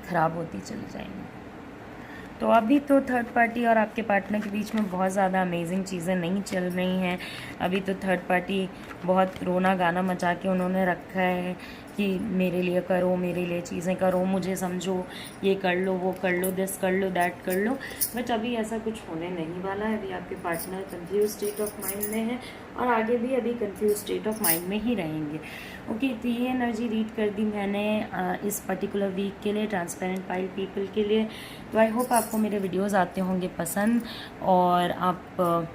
ख़राब होती चली जाएंगी। तो अभी तो थर्ड पार्टी और आपके पार्टनर के बीच में बहुत ज़्यादा अमेजिंग चीज़ें नहीं चल रही हैं। अभी तो थर्ड पार्टी बहुत रोना गाना मचा के उन्होंने रखा है कि मेरे लिए करो, मेरे लिए चीज़ें करो, मुझे समझो, ये कर लो, वो कर लो, दिस कर लो, दैट कर लो। बट अभी ऐसा कुछ होने नहीं वाला है। अभी आपके partner confuse state of mind में है और आगे भी अभी कंफ्यूज स्टेट ऑफ माइंड में ही रहेंगे। ओके, तो ये एनर्जी रीड कर दी मैंने इस पर्टिकुलर वीक के लिए, ट्रांसपेरेंट पाइल पीपल के लिए। तो आई होप आपको मेरे वीडियोज़ आते होंगे पसंद, और आप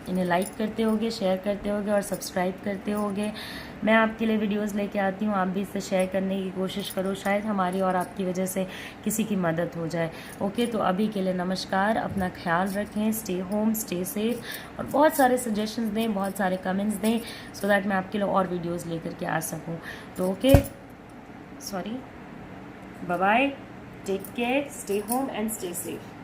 इन्हें लाइक करते होगे, शेयर करते होगे और सब्सक्राइब करते होगे। मैं आपके लिए वीडियोस लेके आती हूँ, आप भी इसे शेयर करने की कोशिश करो, शायद हमारी और आपकी वजह से किसी की मदद हो जाए। ओके, तो अभी के लिए नमस्कार, अपना ख्याल रखें, स्टे होम, स्टे सेफ, और बहुत सारे सजेशंस दें, बहुत सारे कमेंट्स दें, सो दैट मैं आपके लिए और वीडियोज़ लेकर के आ सकूँ। तो okay, bye bye, take care, stay home and stay safe.